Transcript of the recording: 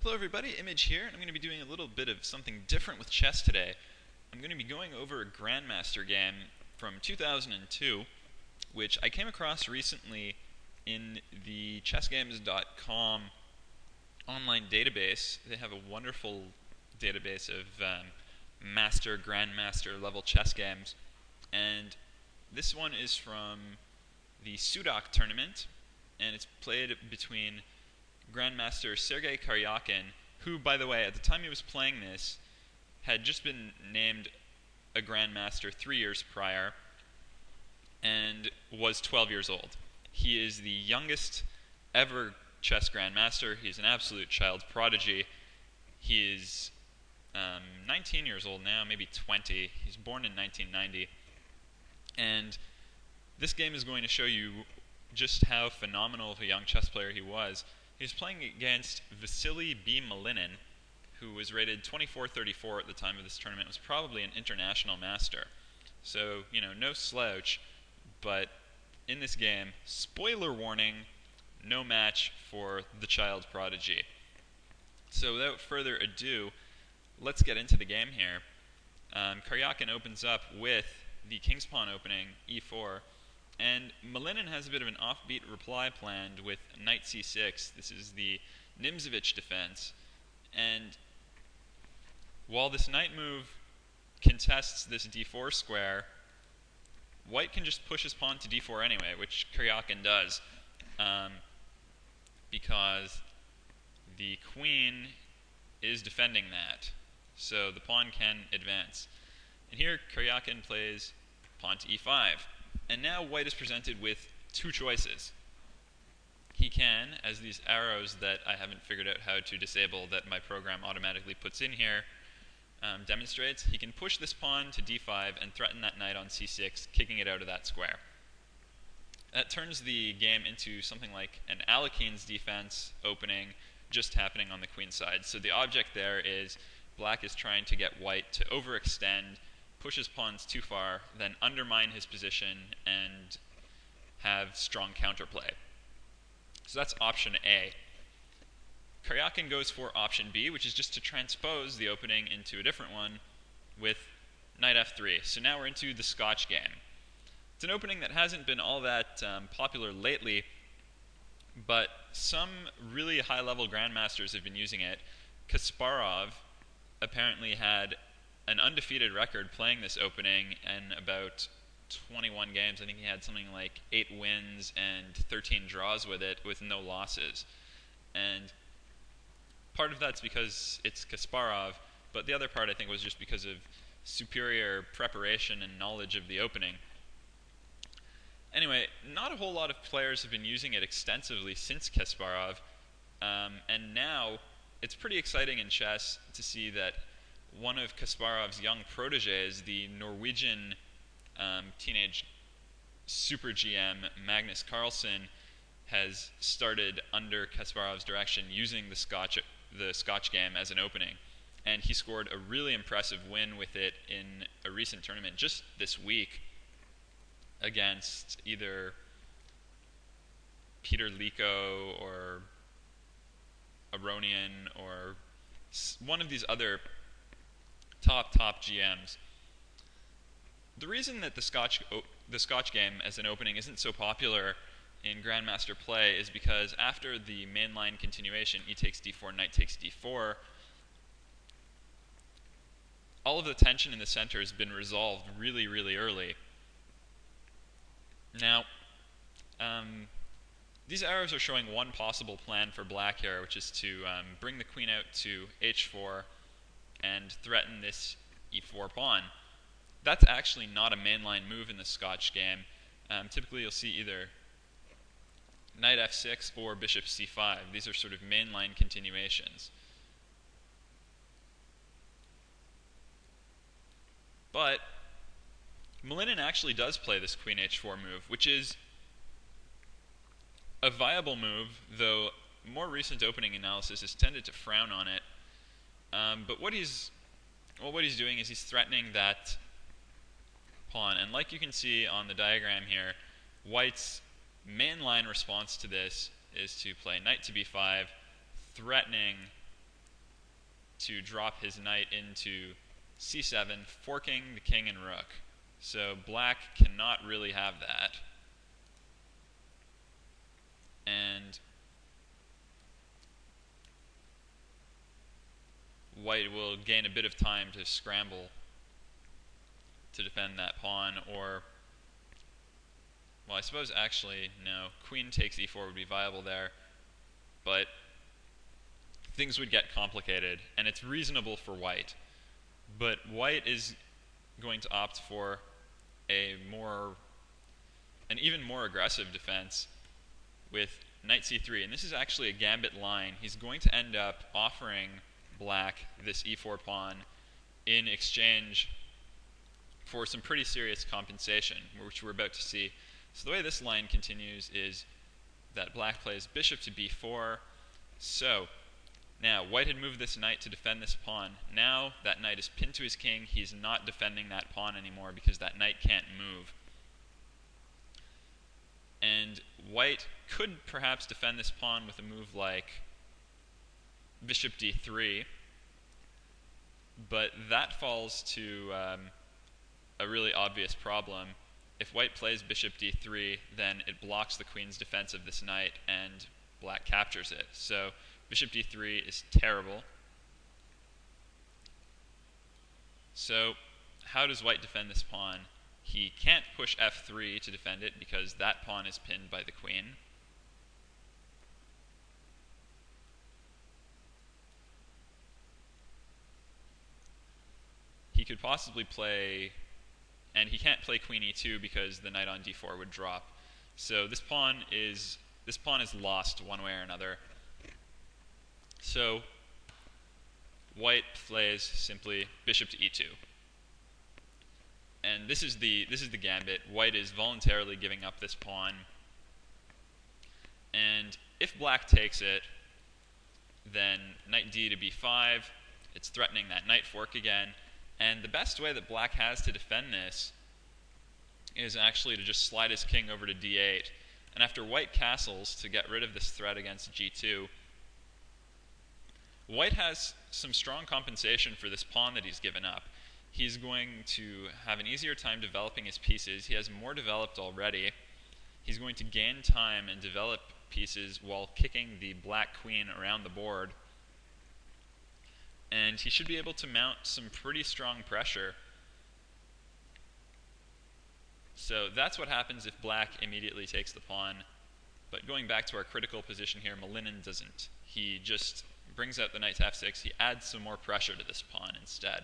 Hello everybody, Image here, and I'm going to be doing a little bit of something different with chess today. I'm going to be going over a Grandmaster game from 2002, which I came across recently in the chessgames.com online database. They have a wonderful database of master, grandmaster level chess games, and this one is from the Sudak tournament, and it's played between Grandmaster Sergey Karjakin, who, by the way, at the time he was playing this, had just been named a Grandmaster 3 years prior and was 12 years old. He is the youngest ever chess Grandmaster. He's an absolute child prodigy. He is 19 years old now, maybe 20. He's born in 1990. And this game is going to show you just how phenomenal of a young chess player he was. He was playing against Vasily B. Malinin, who was rated 24-34 at the time of this tournament. Was probably an international master. So, no slouch. But in this game, spoiler warning, no match for the child prodigy. So without further ado, let's get into the game here. Karjakin opens up with the king's pawn opening, e4. And Malinin has a bit of an offbeat reply planned with knight c6. This is the Nimzovich defense. And while this knight move contests this d4 square, white can just push his pawn to d4 anyway, which Karjakin does, because the queen is defending that. So the pawn can advance. And here Karjakin plays pawn to e5. And now white is presented with two choices. He can, as these arrows that I haven't figured out how to disable that my program automatically puts in here demonstrates, he can push this pawn to d5 and threaten that knight on c6, kicking it out of that square. That turns the game into something like an Alekhines defense opening just happening on the queen side. So the object there is black is trying to get white to overextend, push his pawns too far, then undermine his position and have strong counterplay. So that's option A. Karjakin goes for option B, which is just to transpose the opening into a different one with knight f3. So now we're into the Scotch game. It's an opening that hasn't been all that popular lately, but some really high-level grandmasters have been using it. Kasparov apparently had an undefeated record playing this opening in about 21 games. I think he had something like 8 wins and 13 draws with it, with no losses. And part of that's because it's Kasparov, but the other part I think was just because of superior preparation and knowledge of the opening. Anyway, not a whole lot of players have been using it extensively since Kasparov, and now it's pretty exciting in chess to see that one of Kasparov's young proteges, the Norwegian teenage super GM Magnus Carlsen, has started under Kasparov's direction using the Scotch game as an opening. And he scored a really impressive win with it in a recent tournament just this week against either Peter Liko or Aronian or one of these other top GMs. The reason that the Scotch game as an opening isn't so popular in Grandmaster play is because after the mainline continuation, e takes d4, knight takes d4, all of the tension in the center has been resolved really, really early. Now, these arrows are showing one possible plan for black here, which is to bring the queen out to h4 and threaten this e4 pawn. That's actually not a mainline move in the Scotch game. Typically you'll see either knight f6 or bishop c5. These are sort of mainline continuations. But Malinin actually does play this queen h4 move, which is a viable move, though more recent opening analysis has tended to frown on it. But what he's doing is he's threatening that pawn. And like you can see on the diagram here, white's mainline response to this is to play knight to b5, threatening to drop his knight into c7, forking the king and rook. So black cannot really have that. And white will gain a bit of time to scramble to defend that pawn, or, well, I suppose actually, no, queen takes e4 would be viable there, but things would get complicated, and it's reasonable for white. But white is going to opt for an even more aggressive defense with knight c3, and this is actually a gambit line. He's going to end up offering black this e4 pawn in exchange for some pretty serious compensation, which we're about to see. So the way this line continues is that black plays bishop to b4. So now white had moved this knight to defend this pawn. Now that knight is pinned to his king. He's not defending that pawn anymore because that knight can't move. And white could perhaps defend this pawn with a move like bishop d3, but that falls to a really obvious problem. If white plays bishop d3, then it blocks the queen's defense of this knight, and black captures it. So bishop d3 is terrible. So how does white defend this pawn? He can't push f3 to defend it because that pawn is pinned by the queen. He could possibly play, and he can't play queen e2 because the knight on d4 would drop. So this pawn is lost one way or another. So white plays simply bishop to e2. And this is the gambit. White is voluntarily giving up this pawn. And if black takes it, then knight d to b5, it's threatening that knight fork again. And the best way that black has to defend this is actually to just slide his king over to d8. And after white castles to get rid of this threat against g2, white has some strong compensation for this pawn that he's given up. He's going to have an easier time developing his pieces. He has more developed already. He's going to gain time and develop pieces while kicking the black queen around the board. And he should be able to mount some pretty strong pressure. So that's what happens if black immediately takes the pawn. But going back to our critical position here, Malinin doesn't. He just brings out the knight to f6. He adds some more pressure to this pawn instead.